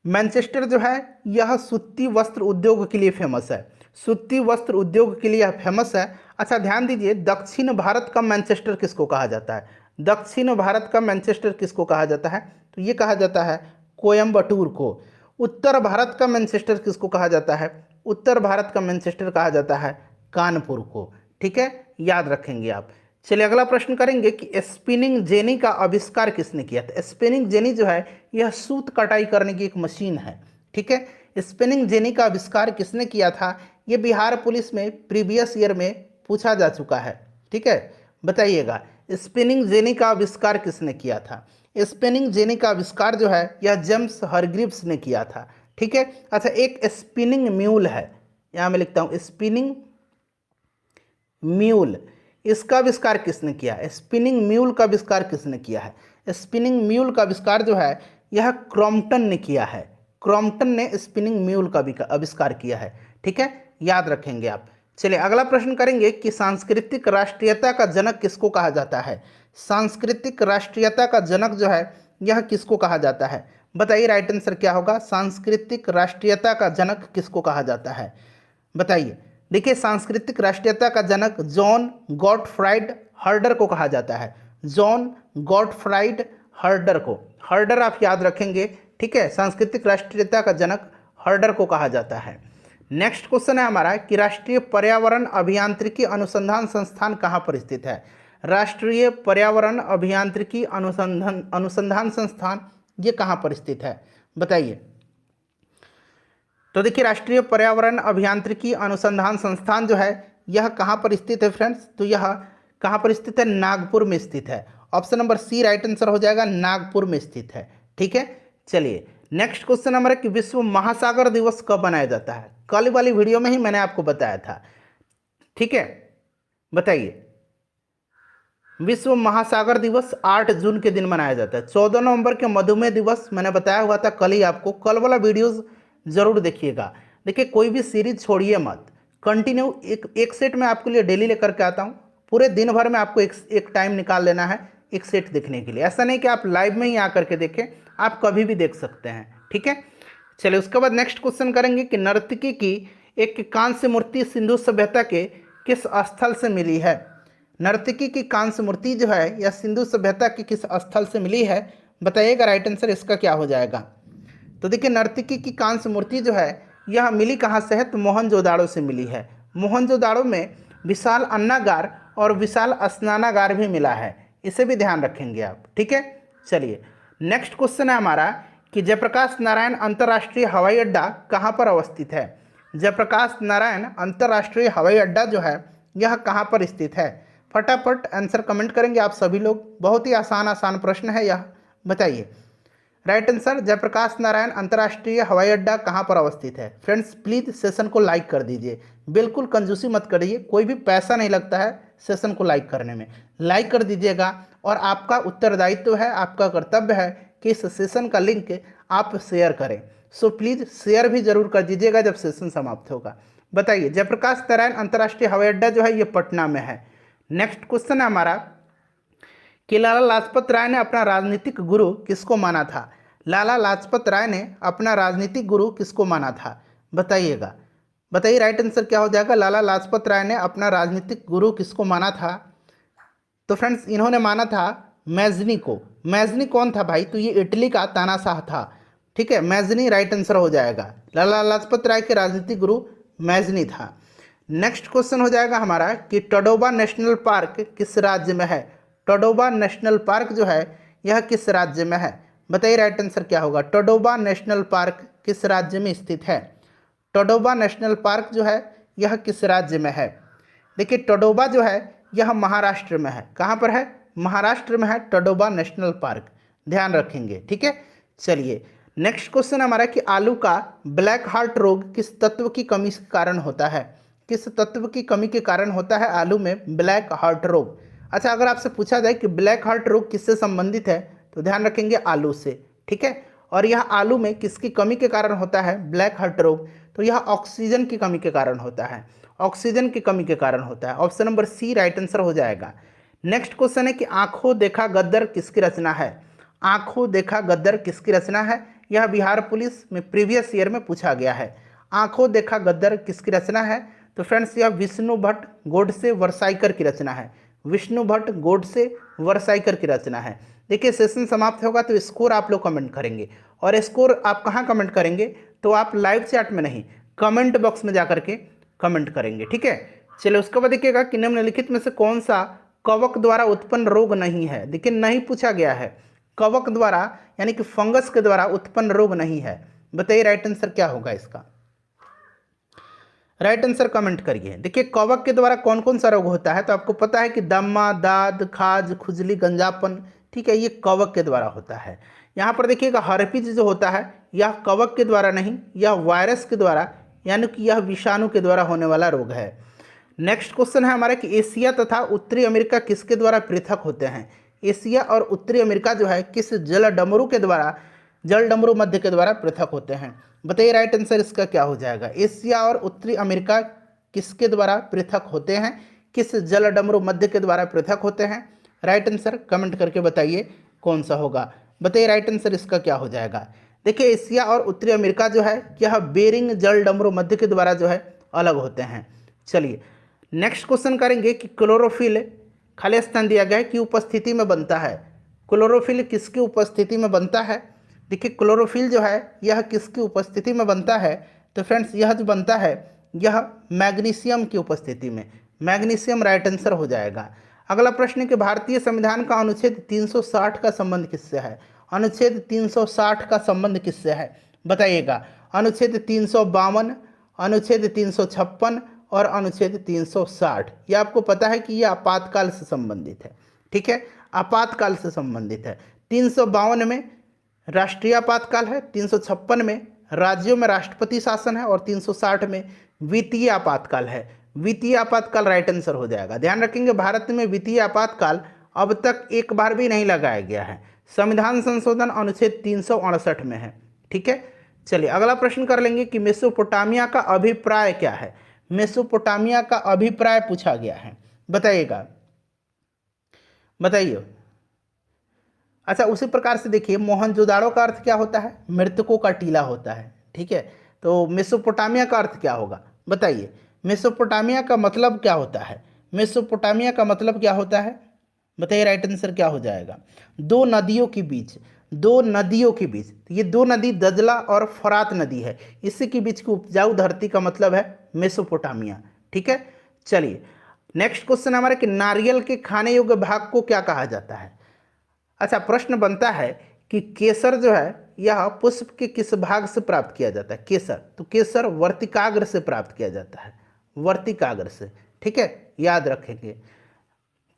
मैनचेस्टर जो है यह सूती वस्त्र उद्योग के लिए फेमस है। सूती वस्त्र उद्योग के लिए यह फेमस है। अच्छा ध्यान दीजिए, दक्षिण भारत का मैनचेस्टर किसको कहा जाता है। दक्षिण भारत का मैनचेस्टर किसको कहा जाता है, तो ये कहा जाता है कोयम्बटूर को। उत्तर भारत का मैनचेस्टर किसको कहा जाता है, उत्तर भारत का मैनचेस्टर कहा जाता है कानपुर को, ठीक है, याद रखेंगे आप। चलिए अगला प्रश्न करेंगे कि स्पिनिंग जेनी का आविष्कार किसने किया था। स्पिनिंग जेनी जो है यह सूत कटाई करने की एक मशीन है, ठीक है। स्पिनिंग जेनी का आविष्कार किसने किया था, ये बिहार पुलिस में प्रीवियस ईयर में पूछा जा चुका है, ठीक है। बताइएगा स्पिनिंग जेनी का आविष्कार किसने किया था। स्पिनिंग जेनी का आविष्कार जो है यह जेम्स हरग्रीव्स ने किया था, ठीक है। अच्छा एक स्पिनिंग म्यूल है, यहाँ मैं लिखता हूँ स्पिनिंग म्यूल, इसका आविष्कार किसने किया है। स्पिनिंग म्यूल का आविष्कार किसने किया है। स्पिनिंग म्यूल का आविष्कार जो है यह क्रॉम्पटन ने किया है। क्रॉम्पटन ने स्पिनिंग म्यूल का आविष्कार किया है, ठीक है, याद रखेंगे आप। चलिए अगला प्रश्न करेंगे कि सांस्कृतिक राष्ट्रीयता का जनक किसको कहा जाता है। सांस्कृतिक राष्ट्रीयता का जनक जो है यह किसको कहा जाता है? बताइए राइट आंसर क्या होगा? सांस्कृतिक राष्ट्रीयता का जनक किसको कहा जाता है? बताइए। देखिए सांस्कृतिक राष्ट्रीयता का जनक जॉन गॉटफ्राइड हर्डर को कहा जाता है। जॉन गॉटफ्राइड हर्डर को, हर्डर आप याद रखेंगे, ठीक है। सांस्कृतिक राष्ट्रीयता का जनक हर्डर को कहा जाता है। नेक्स्ट क्वेश्चन है हमारा कि राष्ट्रीय पर्यावरण अभियांत्रिकी अनुसंधान संस्थान कहाँ पर स्थित है? राष्ट्रीय पर्यावरण अभियांत्रिकी अनुसंधान संस्थान ये कहाँ पर स्थित है? बताइए। तो देखिए राष्ट्रीय पर्यावरण अभियांत्रिकी अनुसंधान संस्थान जो है यह कहाँ पर स्थित है फ्रेंड्स? तो यह कहाँ पर स्थित है? नागपुर में स्थित है। Option number C right answer हो जाएगा, नागपुर में स्थित है। ठीक है, चलिए नेक्स्ट क्वेश्चन हमारा कि विश्व महासागर दिवस कब मनाया जाता है? कल वाली वीडियो में ही मैंने आपको बताया था, ठीक है। बताइए। विश्व महासागर दिवस 8 जून के दिन मनाया जाता है। 14 नवंबर के मधुमेह दिवस मैंने बताया हुआ था कल ही आपको, कल वाला वीडियोस जरूर देखिएगा। देखिए कोई भी सीरीज छोड़िए मत, कंटिन्यू एक सेट में आपके लिए डेली लेकर के आता हूँ। पूरे दिन भर में आपको एक टाइम निकाल लेना है एक सेट देखने के लिए। ऐसा नहीं कि आप लाइव में ही आकर के देखें, आप कभी भी देख सकते हैं, ठीक है। चलिए उसके बाद नेक्स्ट क्वेश्चन करेंगे कि नर्तकी की एक कांस्य मूर्ति सिंधु सभ्यता के किस स्थल से मिली है? नर्तकी की कांस्य मूर्ति जो है यह सिंधु सभ्यता के किस स्थल से मिली है? बताइएगा राइट आंसर इसका क्या हो जाएगा। तो देखिए नर्तकी की कांस्य मूर्ति जो है यह मिली कहाँ से है? तो मोहनजोदाड़ो से मिली है। मोहनजोदाड़ो में विशाल अन्नागार और विशाल स्नानागार भी मिला है, इसे भी ध्यान रखेंगे आप, ठीक है। चलिए नेक्स्ट क्वेश्चन है हमारा कि जयप्रकाश नारायण अंतर्राष्ट्रीय हवाई अड्डा कहाँ पर अवस्थित है? जयप्रकाश नारायण अंतर्राष्ट्रीय हवाई अड्डा जो है यह कहाँ पर स्थित है? फटाफट आंसर कमेंट करेंगे आप सभी लोग, बहुत ही आसान प्रश्न है यह। बताइए राइट आंसर, जयप्रकाश नारायण अंतर्राष्ट्रीय हवाई अड्डा कहाँ पर अवस्थित है? फ्रेंड्स प्लीज सेशन को लाइक कर दीजिए, बिल्कुल कंजूसी मत करिए, कोई भी पैसा नहीं लगता है सेशन को लाइक करने में, लाइक कर दीजिएगा। और आपका उत्तरदायित्व है, आपका कर्तव्य है कि इस सेशन का लिंक आप शेयर करें। सो प्लीज शेयर भी जरूर कर दीजिएगा जब सेशन समाप्त होगा। बताइए जयप्रकाश नारायण अंतर्राष्ट्रीय हवाई अड्डा जो है ये पटना में है। नेक्स्ट क्वेश्चन है हमारा कि लाला लाजपत राय ने अपना राजनीतिक गुरु किसको माना था? लाला लाजपत राय ने अपना राजनीतिक गुरु किसको माना था? बताइएगा। बताइए राइट आंसर क्या हो जाएगा? लाला लाजपत राय ने अपना राजनीतिक गुरु किसको माना था? तो फ्रेंड्स इन्होंने माना था मैजनी को। मैजनी कौन था भाई? तो ये इटली का तानाशाह था, ठीक है। मैजनी राइट आंसर हो जाएगा। लाला लाजपत राय के राजनीतिक गुरु मैजनी था। नेक्स्ट क्वेश्चन हो जाएगा हमारा कि टडोबा नेशनल पार्क किस राज्य में है? टडोबा नेशनल पार्क जो है यह किस राज्य में है? बताइए राइट आंसर क्या होगा? टडोबा नेशनल पार्क किस राज्य में स्थित है? टडोबा नेशनल पार्क जो है यह किस राज्य में है? देखिए टडोबा जो है यह महाराष्ट्र में है। कहाँ पर है? महाराष्ट्र में है टडोबा नेशनल पार्क, ध्यान रखेंगे, ठीक है। चलिए नेक्स्ट क्वेश्चन हमारा कि आलू का ब्लैक हार्ट रोग किस तत्व की कमी के कारण होता है? किस तत्व की कमी के कारण होता है आलू में ब्लैक हार्ट रोग? अच्छा अगर आपसे पूछा जाए कि ब्लैक हार्ट रोग किससे संबंधित है तो ध्यान रखेंगे आलू से, ठीक है। और यह आलू में किसकी कमी के कारण होता है ब्लैक हार्ट रोग? तो यह ऑक्सीजन की कमी के कारण होता है, ऑक्सीजन की कमी के कारण होता है। Option number C right answer हो जाएगा। नेक्स्ट क्वेश्चन है कि आंखों देखा गद्दर किसकी रचना है? आंखों देखा गद्दर किसकी रचना है? यह बिहार पुलिस में प्रीवियस ईयर में पूछा गया है। आंखों देखा गद्दर किसकी रचना है? तो फ्रेंड्स यह विष्णु भट्ट गोडसे वरसाइकर की रचना है। विष्णु भट्ट गोडसे वरसाइकर की रचना है। देखिए सेशन समाप्त होगा तो स्कोर आप लोग कमेंट करेंगे, और स्कोर आप कहाँ कमेंट करेंगे? तो आप लाइव चैट में नहीं, कमेंट बॉक्स में जाकर के कमेंट करेंगे, ठीक है। चलिए उसके बाद देखिएगा कि निम्नलिखित में से कौन सा कवक द्वारा उत्पन्न रोग नहीं है? देखिए नहीं पूछा गया है, कवक द्वारा यानी कि फंगस के द्वारा उत्पन्न रोग नहीं है। बताइए राइट आंसर क्या होगा इसका? राइट आंसर कमेंट करिए। देखिए कवक के द्वारा कौन कौन सा रोग होता है? तो आपको पता है कि दमा, दाद, खाज, खुजली, गंजापन, ठीक है, ये कवक के द्वारा होता है। यहाँ पर देखिएगा हर्पीज जो होता है यह कवक के द्वारा नहीं, यह वायरस के द्वारा यानी कि यह विषाणु के द्वारा होने वाला रोग है। नेक्स्ट क्वेश्चन है हमारा कि एशिया तथा उत्तरी अमेरिका किसके द्वारा पृथक होते हैं? एशिया और उत्तरी अमेरिका जो है किस जलडमरू के द्वारा, जलडमरू मध्य के द्वारा पृथक होते हैं? बताइए राइट आंसर इसका क्या हो जाएगा? एशिया और उत्तरी अमेरिका किसके द्वारा पृथक होते हैं? किस जलडमरू मध्य के द्वारा पृथक होते हैं? राइट आंसर कमेंट करके बताइए कौन सा होगा। बताइए राइट आंसर इसका क्या हो जाएगा। देखिए एशिया और उत्तरी अमेरिका जो है यह बेरिंग जल डमरू मध्य के द्वारा जो है अलग होते हैं। चलिए नेक्स्ट क्वेश्चन करेंगे कि क्लोरोफिल खाली स्थान दिया गया है कि उपस्थिति में बनता है। क्लोरोफिल किसकी उपस्थिति में बनता है। देखिए क्लोरोफिल जो है यह किसकी उपस्थिति में बनता है, तो फ्रेंड्स यह जो बनता है यह मैग्नीशियम की उपस्थिति में। मैग्नीशियम राइट आंसर हो जाएगा। अगला प्रश्न है कि भारतीय संविधान का अनुच्छेद 360 का संबंध किससे है। अनुच्छेद 360 का संबंध किससे है बताइएगा। अनुच्छेद 352, अनुच्छेद 356 और अनुच्छेद 360। ये आपको पता है कि ये आपातकाल से संबंधित है, ठीक है, आपातकाल से संबंधित है। 352 में राष्ट्रीय आपातकाल है, 356 में राज्यों में राष्ट्रपति शासन है और 360 में वित्तीय आपातकाल है। वित्तीय आपातकाल राइट आंसर हो जाएगा। ध्यान रखेंगे भारत में वित्तीय आपातकाल अब तक एक बार भी नहीं लगाया गया है। संविधान संशोधन अनुच्छेद 368 में है, ठीक है। चलिए अगला प्रश्न कर लेंगे कि मेसोपोटामिया का अभिप्राय क्या है। मेसोपोटामिया का अभिप्राय पूछा गया है, बताइएगा, बताइए। अच्छा उसी प्रकार से देखिए मोहनजोदाड़ो का अर्थ क्या होता है, मृतकों का टीला होता है, ठीक है। तो मेसोपोटामिया का अर्थ क्या होगा बताइए। मेसोपोटामिया का मतलब क्या होता है, मेसोपोटामिया का मतलब क्या होता है बताइए, राइट आंसर क्या हो जाएगा। दो नदियों के बीच, दो नदियों के बीच, ये दो नदी दजला और फरात नदी है, इसी के बीच की उपजाऊ धरती का मतलब है मेसोपोटामिया, ठीक है। चलिए नेक्स्ट क्वेश्चन हमारे कि नारियल के खाने योग्य भाग को क्या कहा जाता है। अच्छा प्रश्न बनता है कि केसर जो है यह पुष्प के किस भाग से प्राप्त किया जाता है। केसर, तो केसर वर्तिकाग्र से प्राप्त किया जाता है, वर्तिकाग्र से, ठीक है, याद रखेंगे।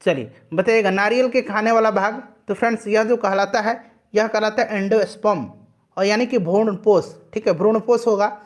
चलिए बताइएगा नारियल के खाने वाला भाग, तो फ्रेंड्स यह जो कहलाता है यह कहलाता है एंडोस्पर्म, और यानी कि भ्रूणपोष, ठीक है, भ्रूणपोष होगा।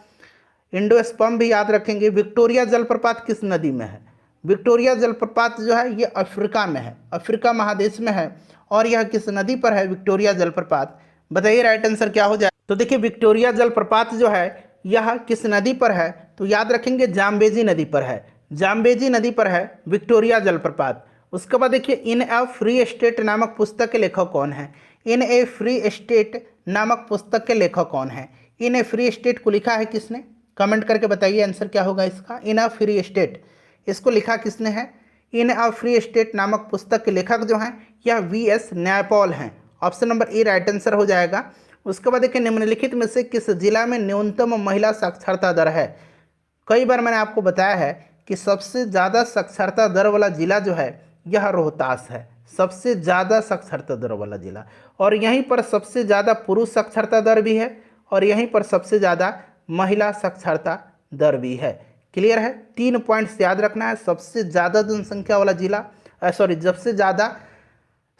एंडोस्पर्म भी याद रखेंगे। विक्टोरिया जलप्रपात किस नदी में है। विक्टोरिया जलप्रपात जो है ये अफ्रीका में है, अफ्रीका महादेश में है, और यह किस नदी पर है विक्टोरिया जलप्रपात, बताइए राइट आंसर क्या हो जाए। तो देखिए विक्टोरिया जलप्रपात जो है यह किस नदी पर है, तो याद रखेंगे जाम्बेजी नदी पर है, जाम्बेजी नदी पर है विक्टोरिया जलप्रपात। उसके बाद देखिए इन ए फ्री स्टेट नामक पुस्तक के लेखक कौन है। इन ए फ्री स्टेट नामक पुस्तक के लेखक कौन है। इन ए फ्री स्टेट को लिखा है किसने, कमेंट करके बताइए आंसर क्या होगा इसका। इन अ फ्री स्टेट, इसको लिखा किसने है। इन अ फ्री स्टेट नामक पुस्तक के लेखक जो हैं यह वी.एस. न्यायपॉल हैं। Option number A right answer हो जाएगा। उसके बाद देखिए निम्नलिखित में से किस जिला में न्यूनतम महिला साक्षरता दर है। कई बार मैंने आपको बताया है कि सबसे ज़्यादा साक्षरता दर वाला जिला जो है यह रोहतास है, सबसे ज़्यादा साक्षरता दर वाला जिला, और यहीं पर सबसे ज़्यादा पुरुष साक्षरता दर भी है, और यहीं पर सबसे ज़्यादा महिला साक्षरता दर भी है। क्लियर है, 3 पॉइंट्स याद रखना है। सबसे ज़्यादा जनसंख्या वाला जिला, सबसे ज़्यादा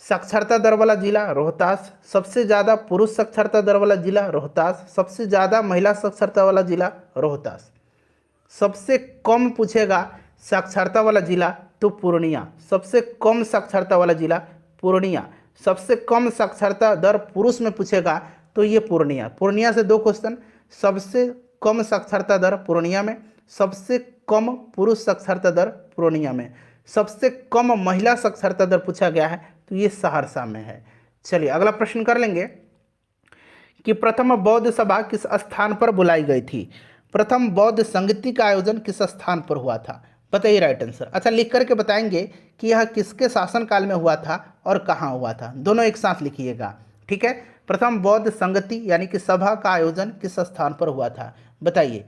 साक्षरता दर वाला जिला रोहतास, सबसे ज़्यादा पुरुष साक्षरता दर वाला जिला रोहतास, सबसे ज़्यादा महिला साक्षरता वाला जिला रोहतास। सबसे कम पूछेगा साक्षरता वाला जिला तो पूर्णिया, सबसे कम साक्षरता वाला जिला पूर्णिया। सबसे कम साक्षरता दर पुरुष में पूछेगा तो ये पूर्णिया, पूर्णिया से 2 क्वेश्चन। सबसे कम साक्षरता दर पूर्णिया में, सबसे कम पुरुष साक्षरता दर पूर्णिया में, सबसे कम महिला साक्षरता दर पूछा गया है तो ये सहरसा में है। चलिए अगला प्रश्न कर लेंगे कि प्रथम बौद्ध सभा किस स्थान पर बुलाई गई थी। प्रथम बौद्ध संगति का आयोजन किस स्थान पर हुआ था, बताइए राइट आंसर। अच्छा लिख करके बताएंगे कि यह किसके शासनकाल में हुआ था और कहाँ हुआ था, दोनों एक साथ लिखिएगा, ठीक है। प्रथम बौद्ध संगति यानी कि सभा का आयोजन किस स्थान पर हुआ था बताइए।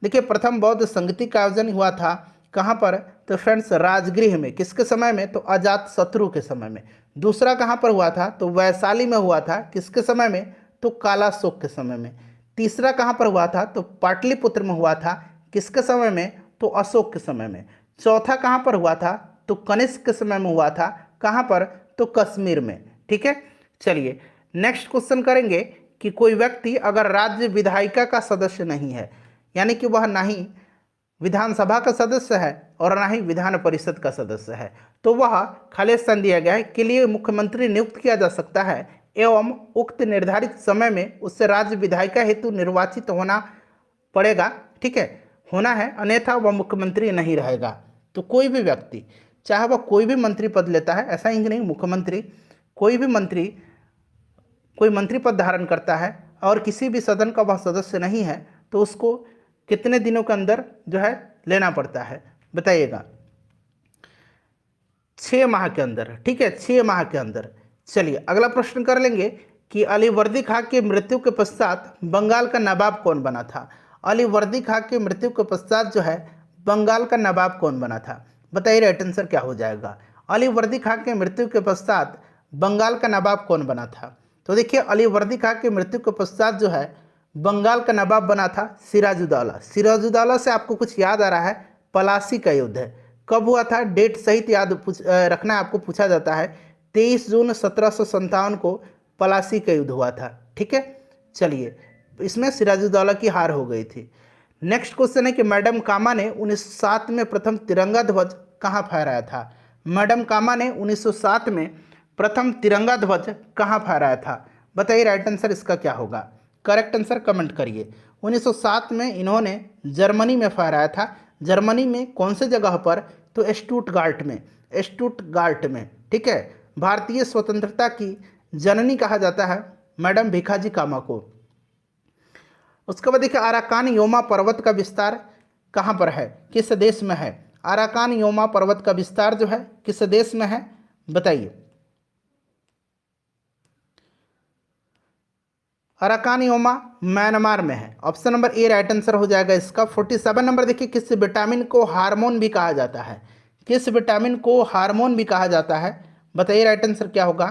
देखिए प्रथम बौद्ध संगति का आयोजन हुआ था कहाँ पर, तो फ्रेंड्स राजगृह में। किसके समय में, तो अजात शत्रु के समय में। दूसरा कहाँ पर हुआ था, तो वैशाली में हुआ था। किसके समय में, तो कालाशोक के समय में। तीसरा कहाँ पर हुआ था, तो पाटलिपुत्र में हुआ था। किसके समय में, तो अशोक के समय में। चौथा कहाँ पर हुआ था, तो कनिष्क के समय में हुआ था। कहाँ पर, तो कश्मीर में, ठीक है। चलिए नेक्स्ट क्वेश्चन करेंगे कि कोई व्यक्ति अगर राज्य विधायिका का सदस्य नहीं है, यानी कि वह ना ही विधानसभा का सदस्य है और ना ही विधान परिषद का सदस्य है, तो वह खाली स्थान दिया गया है के लिए मुख्यमंत्री नियुक्त किया जा सकता है एवं उक्त निर्धारित समय में उससे राज्य विधायिका हेतु निर्वाचित होना पड़ेगा, ठीक है, होना है, अन्यथा वह मुख्यमंत्री नहीं रहेगा। तो कोई भी व्यक्ति चाहे वह कोई भी मंत्री पद लेता है, ऐसा ही नहीं मुख्यमंत्री, कोई भी मंत्री कोई मंत्री पद धारण करता है और किसी भी सदन का वह सदस्य नहीं है तो उसको कितने दिनों के अंदर जो है लेना पड़ता है, बताइएगा। 6 माह के अंदर, ठीक है, 6 माह के अंदर। चलिए अगला प्रश्न कर लेंगे कि अलीवर्दी खां की मृत्यु के पश्चात बंगाल का नवाब कौन बना था। अलीवर्दी खां की मृत्यु के पश्चात जो है बंगाल का नवाब कौन बना था, बताइए राइट आंसर क्या हो जाएगा। अलीवर्दी खां की मृत्यु के पश्चात बंगाल का नवाब कौन बना था। तो देखिए अलीवर्दी खां की मृत्यु के पश्चात जो है बंगाल का नवाब बना था सिराजुद्दौला। सिराजुद्दौला से आपको कुछ याद आ रहा है, पलासी का युद्ध है, कब हुआ था, डेट सहित याद रखना आपको पूछा जाता है। 23 जून 1757 को पलासी का युद्ध हुआ था, ठीक है। चलिए इसमें सिराजुद्दौला की हार हो गई थी। नेक्स्ट क्वेश्चन है कि मैडम कामा ने 1907 में प्रथम तिरंगा ध्वज कहाँ फहराया था। मैडम कामा ने 1907 में प्रथम तिरंगा ध्वज कहाँ फहराया था, बताइए राइट आंसर इसका क्या होगा। करेक्ट आंसर कमेंट करिए। 1907 में इन्होंने जर्मनी में फहराया था। जर्मनी में कौन से जगह पर, तो स्टुटगार्ट में, स्टुटगार्ट में, ठीक है। भारतीय स्वतंत्रता की जननी कहा जाता है मैडम भिखाजी कामा को। उसके बाद देखिए अराकान योमा पर्वत का विस्तार कहाँ पर है, किस देश में है। अराकान योमा पर्वत का विस्तार जो है किस देश में है, बताइए। अराकान योमा म्यांमार में है, option number A right answer हो जाएगा इसका। 47 नंबर देखिए किस विटामिन को हार्मोन भी कहा जाता है, किस विटामिन को हार्मोन भी कहा जाता है, बताइए राइट आंसर क्या होगा।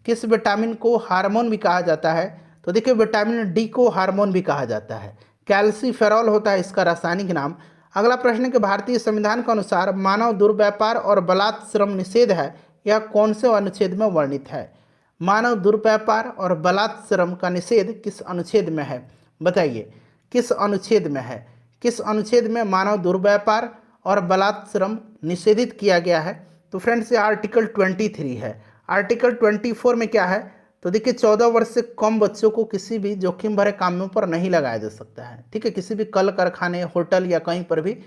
किस विटामिन को हार्मोन भी कहा जाता है, तो देखिए विटामिन डी को हार्मोन भी कहा जाता है। कैल्सीफेरॉल होता है इसका रासायनिक नाम। अगला प्रश्न है कि भारतीय संविधान के अनुसार मानव दुर्व्यापार और बलात् श्रम निषेध है, यह कौन से अनुच्छेद में वर्णित है। मानव दुर्व्यापार और बलात् श्रम का निषेध किस अनुच्छेद में है, बताइए किस अनुच्छेद में है। किस अनुच्छेद में मानव दुर्व्यापार और बलात् श्रम निषेधित किया गया है, तो फ्रेंड्स ये आर्टिकल 23 है। आर्टिकल 24 में क्या है, तो देखिए 14 वर्ष से कम बच्चों को किसी भी जोखिम भरे कामों पर नहीं लगाया जा सकता है, ठीक है। किसी भी कल कारखाने, होटल या कहीं पर भी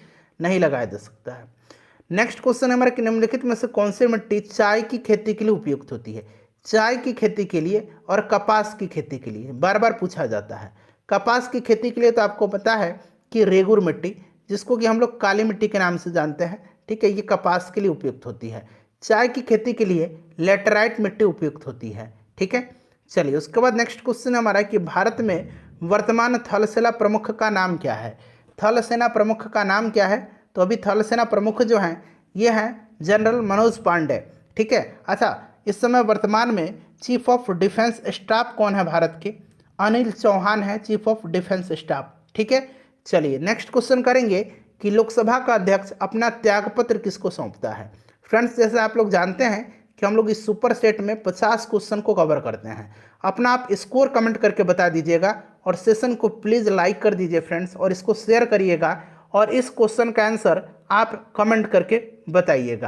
नहीं लगाया जा सकता है। नेक्स्ट क्वेश्चन है हमारा कि निम्नलिखित में से कौन सी मिट्टी चाय की खेती के लिए उपयुक्त होती है। चाय की खेती के लिए और कपास की खेती के लिए बार बार पूछा जाता है। कपास की खेती के लिए तो आपको पता है कि रेगुर मिट्टी, जिसको कि हम लोग काली मिट्टी के नाम से जानते हैं, ठीक है, ये कपास के लिए उपयुक्त होती है। चाय की खेती के लिए लेटराइट मिट्टी उपयुक्त होती है, ठीक है। चलिए उसके बाद नेक्स्ट क्वेश्चन हमारा कि भारत में वर्तमान थल सेना प्रमुख का नाम क्या है। थल सेना प्रमुख का नाम क्या है, तो अभी थल सेना प्रमुख जो हैं ये हैं जनरल मनोज पांडे, ठीक है। अच्छा इस समय वर्तमान में चीफ ऑफ डिफेंस स्टाफ कौन है भारत के, अनिल चौहान है चीफ ऑफ डिफेंस स्टाफ, ठीक है। चलिए नेक्स्ट क्वेश्चन करेंगे कि लोकसभा का अध्यक्ष अपना त्यागपत्र किसको सौंपता है। फ्रेंड्स जैसे आप लोग जानते हैं कि हम लोग इस सुपर सेट में 50 क्वेश्चन को कवर करते हैं। अपना आप स्कोर कमेंट करके बता दीजिएगा और सेशन को प्लीज़ लाइक कर दीजिए फ्रेंड्स, और इसको शेयर करिएगा और इस क्वेश्चन का आंसर आप कमेंट करके बताइएगा।